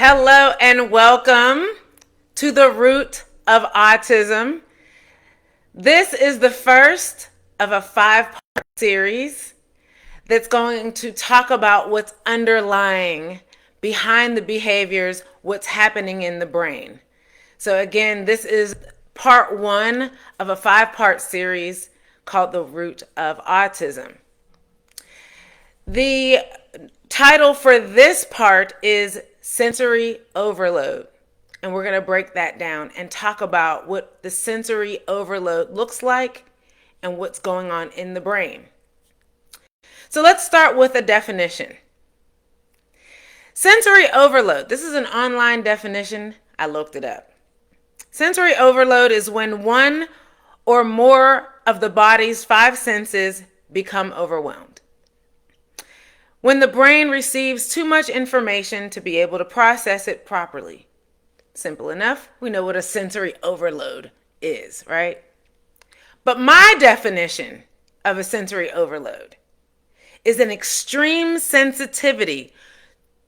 Hello and welcome to the root of autism. This is the first of a 5-part series that's going to talk about what's underlying behind the behaviors, what's happening in the brain. So again, this is part 1 of a 5-part series called The Root of Autism. The title for this part is Sensory Overload. And we're going to break that down and talk about what the sensory overload looks like and what's going on in the brain. So let's start with a definition. Sensory overload. This is an online definition. I looked it up. Sensory overload is when one or more of the body's 5 senses become overwhelmed. When the brain receives too much information to be able to process it properly. Simple enough. We know what a sensory overload is, right? But my definition of a sensory overload is an extreme sensitivity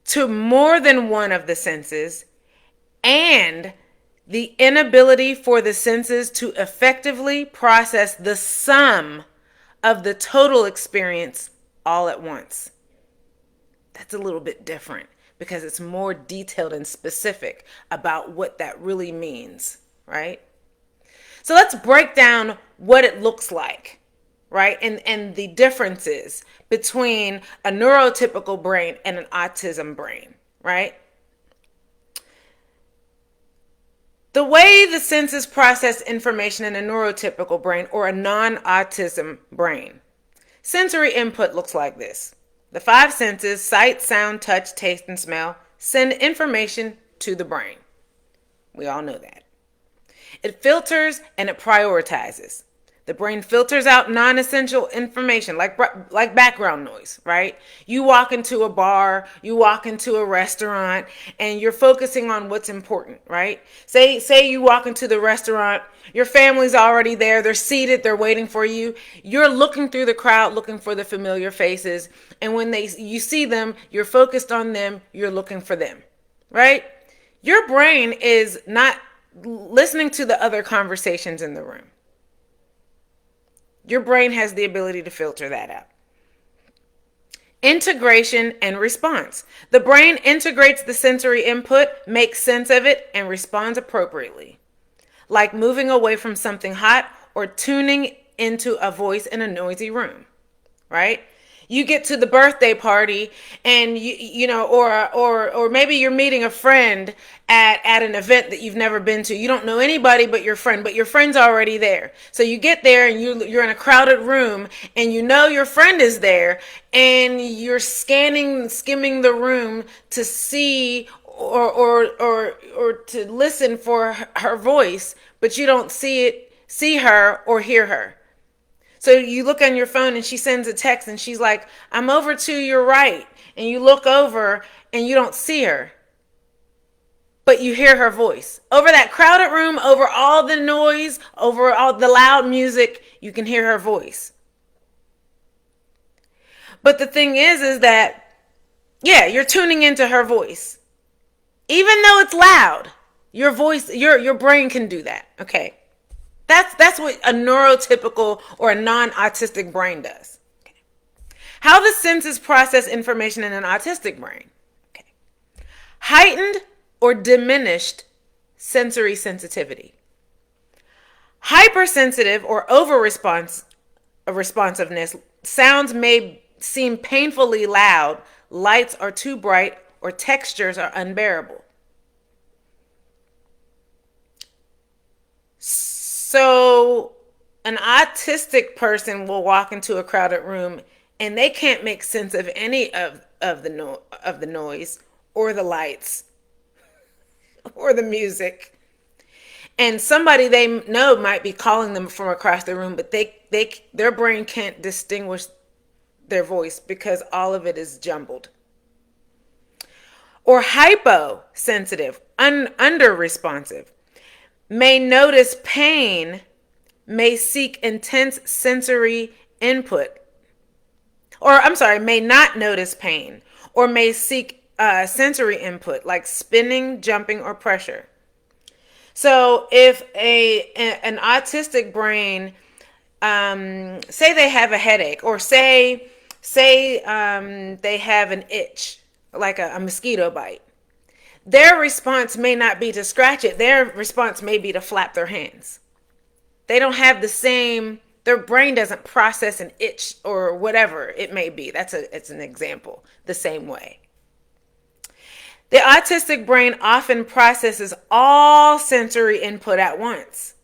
to more than one of the senses and the inability for the senses to effectively process the sum of the total experience all at once. That's a little bit different because it's more detailed and specific about what that really means, right? So let's break down what it looks like, right? And the differences between a neurotypical brain and an autism brain, right? The way the senses process information in a neurotypical brain or a non-autism brain. Sensory input looks like this. The 5 senses, sight, sound, touch, taste, and smell, send information to the brain. We all know that. It filters and it prioritizes. The brain filters out non-essential information like background noise, right? You walk into a bar, you walk into a restaurant, and you're focusing on what's important, right? Say you walk into the restaurant, your family's already there, they're seated, they're waiting for you. You're looking through the crowd, looking for the familiar faces, and when you see them, you're focused on them, you're looking for them, right? Your brain is not listening to the other conversations in the room. Your brain has the ability to filter that out. Integration and response. The brain integrates the sensory input, makes sense of it, and responds appropriately. Like moving away from something hot or tuning into a voice in a noisy room, right? You get to the birthday party and or maybe you're meeting a friend at an event that you've never been to. You don't know anybody but your friend's already there. So you get there and you're in a crowded room and you know your friend is there and you're skimming the room to see or to listen for her voice, but you don't see her or hear her. So you look on your phone and she sends a text and she's like, I'm over to your right. And you look over and you don't see her, but you hear her voice. Over that crowded room, over all the noise, over all the loud music, you can hear her voice. But the thing is that, yeah, you're tuning into her voice. Even though it's loud, your voice, your brain can do that, okay? That's what a neurotypical or a non-autistic brain does. Okay. How the senses process information in an autistic brain. Okay. Heightened or diminished sensory sensitivity. Hypersensitive or responsiveness. Sounds may seem painfully loud, lights are too bright, or textures are unbearable. So an autistic person will walk into a crowded room and they can't make sense of any of the noise or the lights or the music. And somebody they know might be calling them from across the room, but their brain can't distinguish their voice because all of it is jumbled. Or hyposensitive, under-responsive. May notice pain, may seek intense sensory input. May not notice pain, or may seek sensory input like spinning, jumping, or pressure. So if an autistic brain, say they have a headache, or say they have an itch, like a mosquito bite, their response may not be to scratch it. Their response may be to flap their hands. They don't have the same, their brain doesn't process an itch or whatever it may be. It's an example, the same way. The autistic brain often processes all sensory input at once.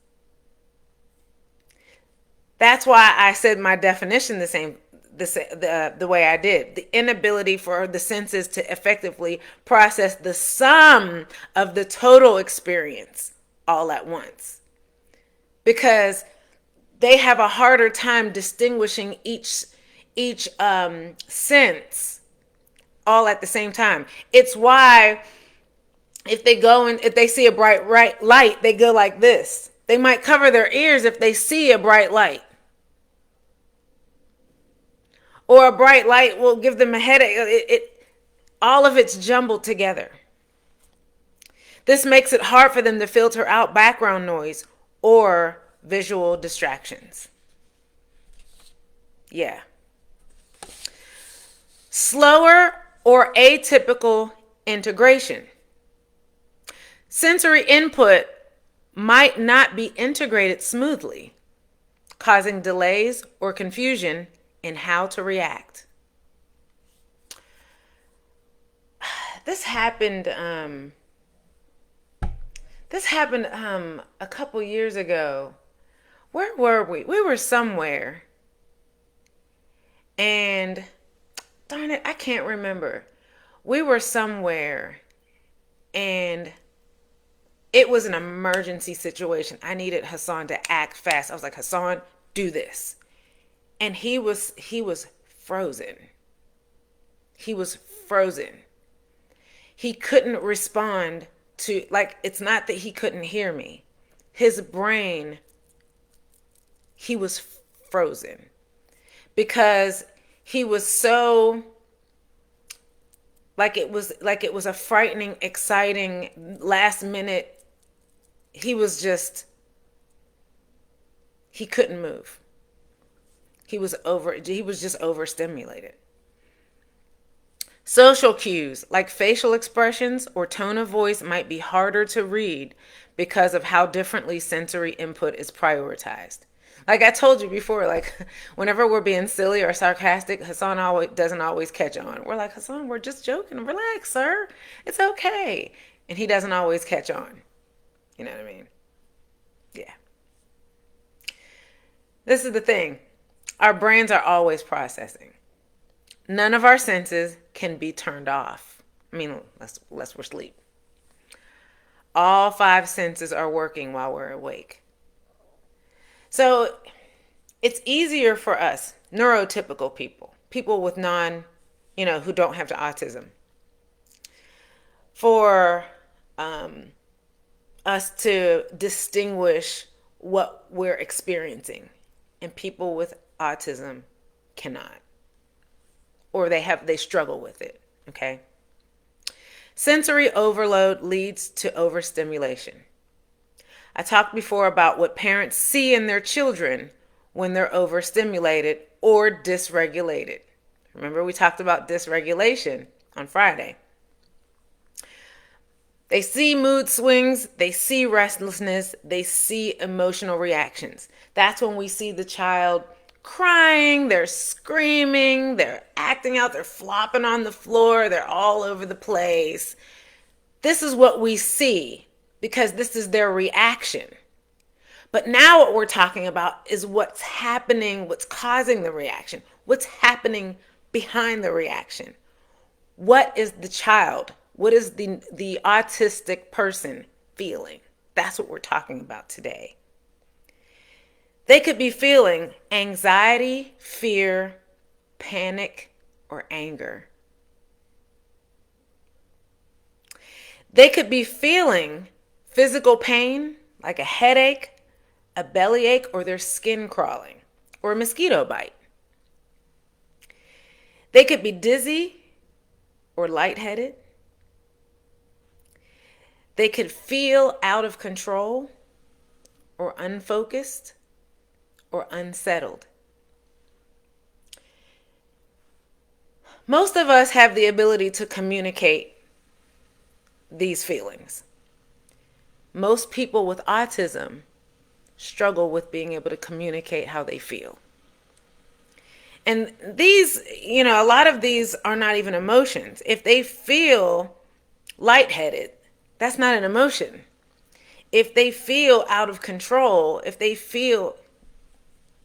That's why I said my definition the way I did. The inability for the senses to effectively process the sum of the total experience all at once. Because they have a harder time distinguishing each sense all at the same time. It's why if they see a bright light, they go like this. They might cover their ears if they see a bright light. Or a bright light will give them a headache. All of it's jumbled together. This makes it hard for them to filter out background noise or visual distractions. Yeah. Slower or atypical integration. Sensory input might not be integrated smoothly, causing delays or confusion in how to react. This happened a couple years ago. Where were we? We were somewhere. And darn it, I can't remember. We were somewhere and it was an emergency situation. I needed Hassan to act fast. I was like, Hassan, do this. And he was frozen. He was frozen. He couldn't respond to, like, it's not that he couldn't hear me. His brain, he was frozen because he was so, like it was a frightening, exciting, last minute. He couldn't move. He was just overstimulated. Social cues like facial expressions or tone of voice might be harder to read because of how differently sensory input is prioritized. Like I told you before, like whenever we're being silly or sarcastic, Hassan doesn't always catch on. We're like, Hassan, we're just joking. Relax, sir. It's okay. And he doesn't always catch on. You know what I mean? Yeah. This is the thing. Our brains are always processing. None of our senses can be turned off. I mean, unless we're asleep. All 5 senses are working while we're awake. So it's easier for us, neurotypical people with who don't have autism, for us to distinguish what we're experiencing, and people with autism cannot, or they struggle with it. Okay. Sensory overload leads to overstimulation. I talked before about what parents see in their children when they're overstimulated or dysregulated. Remember, we talked about dysregulation on Friday. They see mood swings, they see restlessness, they see emotional reactions. That's when we see the child crying, they're screaming, they're acting out, they're flopping on the floor, they're all over the place. This is what we see because this is their reaction. But now what we're talking about is what's happening, what's causing the reaction, what's happening behind the reaction. What is the child? What is the autistic person feeling? That's what we're talking about today. They could be feeling anxiety, fear, panic, or anger. They could be feeling physical pain, like a headache, a bellyache, or their skin crawling, or a mosquito bite. They could be dizzy or lightheaded. They could feel out of control or unfocused or unsettled. Most of us have the ability to communicate these feelings. Most people with autism struggle with being able to communicate how they feel. And these, a lot of these are not even emotions. If they feel lightheaded, that's not an emotion. If they feel out of control, if they feel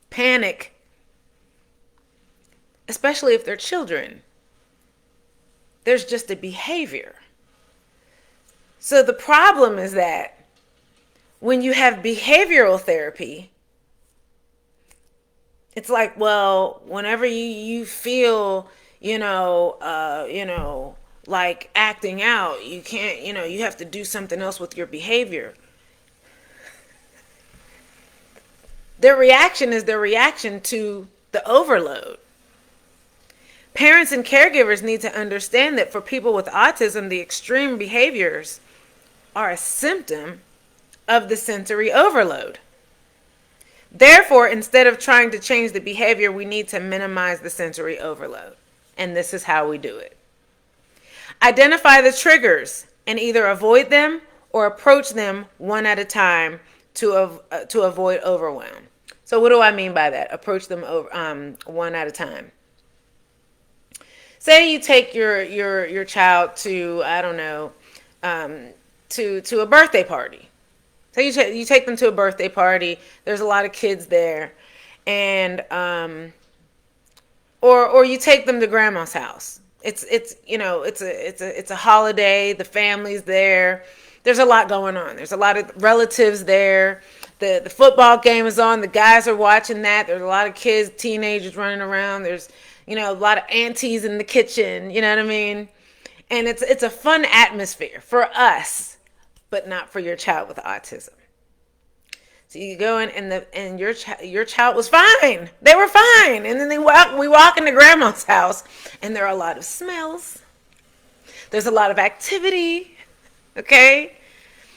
panic, especially if they're children, there's just a behavior. So the problem is that when you have behavioral therapy, it's like, well, whenever you feel, like acting out, you can't, you have to do something else with your behavior. Their reaction is their reaction to the overload. Parents and caregivers need to understand that for people with autism, the extreme behaviors are a symptom of the sensory overload. Therefore, instead of trying to change the behavior, we need to minimize the sensory overload. And this is how we do it. Identify the triggers and either avoid them or approach them one at a time to avoid overwhelm. So what do I mean by that? Approach them one at a time. Say you take your child to, I don't know, to a birthday party. So you take them to a birthday party. There's a lot of kids there, and or you take them to grandma's house. It's a holiday. The family's there. There's a lot going on. There's a lot of relatives there. The football game is on. The guys are watching that. There's a lot of kids, teenagers running around. There's a lot of aunties in the kitchen. You know what I mean? And it's a fun atmosphere for us, but not for your child with autism. So you go in and your child was fine. They were fine. And then we walk into grandma's house and there are a lot of smells. There's a lot of activity. Okay?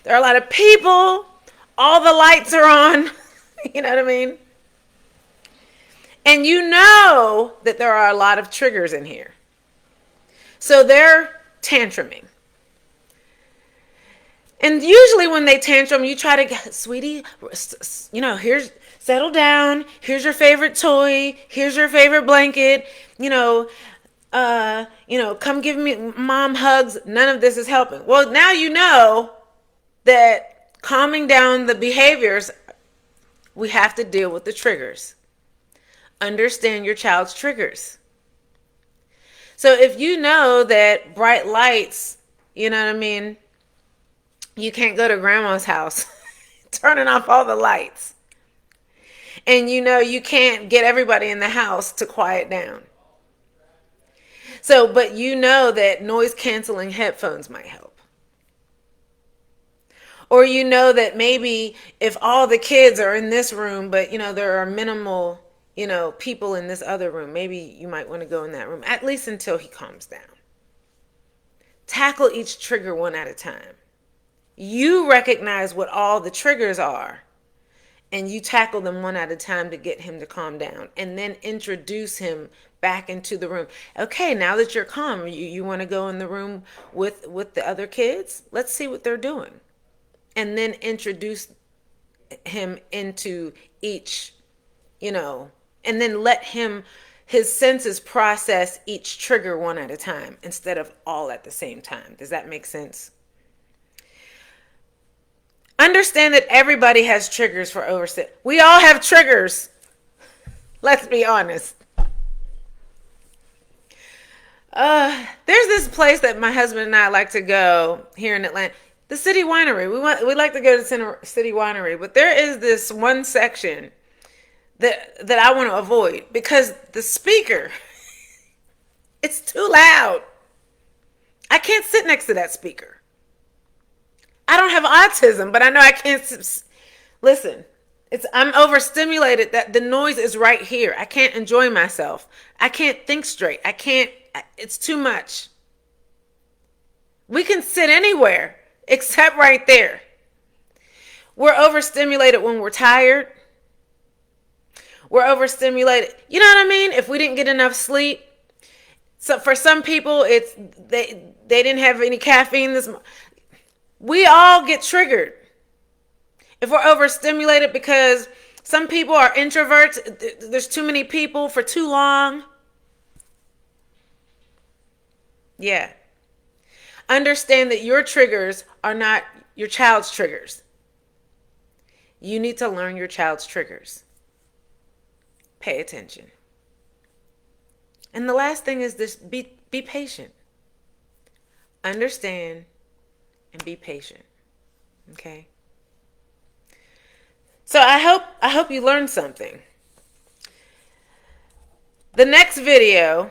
There are a lot of people. All the lights are on. You know what I mean? And you know that there are a lot of triggers in here. So they're tantruming. And usually when they tantrum, you try to, sweetie, here's, settle down. Here's your favorite toy. Here's your favorite blanket. Come give me mom hugs. None of this is helping. Well, now you know that calming down the behaviors, we have to deal with the triggers. Understand your child's triggers. So if you know that bright lights, you know what I mean, you can't go to grandma's house turning off all the lights. And you can't get everybody in the house to quiet down. So, but you know that noise canceling headphones might help. Or you know that maybe if all the kids are in this room, but there are minimal, people in this other room, maybe you might want to go in that room, at least until he calms down. Tackle each trigger one at a time. You recognize what all the triggers are, and you tackle them one at a time to get him to calm down, and then introduce him back into the room. Okay, now that you're calm, you want to go in the room with the other kids? Let's see what they're doing. And then introduce him into each, and then let his senses process each trigger one at a time instead of all at the same time. Does that make sense? Understand that everybody has triggers for overstimulation. We all have triggers. Let's be honest. There's this place that my husband and I like to go here in Atlanta. The City Winery. We like to go to City Winery, but there is this one section that I want to avoid because the speaker, it's too loud. I can't sit next to that speaker. I don't have autism, but I know I can't listen. I'm overstimulated that the noise is right here. I can't enjoy myself. I can't think straight. It's too much. We can sit anywhere except right there. We're overstimulated when we're tired. We're overstimulated. You know what I mean? If we didn't get enough sleep. So for some people, it's they didn't have any caffeine this morning. We all get triggered. If we're overstimulated because some people are introverts, there's too many people for too long. Yeah. Understand that your triggers are not your child's triggers. You need to learn your child's triggers. Pay attention. And the last thing is this: be patient. Understand and be patient. Okay? So I hope you learned something. The next video,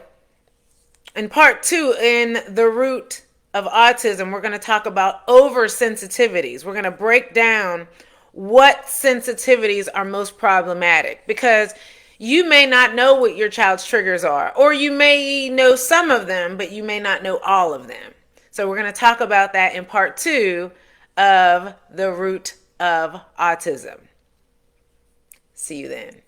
in part 2 in the root of autism, we're going to talk about oversensitivities. We're going to break down what sensitivities are most problematic, because you may not know what your child's triggers are, or you may know some of them, but you may not know all of them. So we're going to talk about that in part 2 of the root of autism. See you then.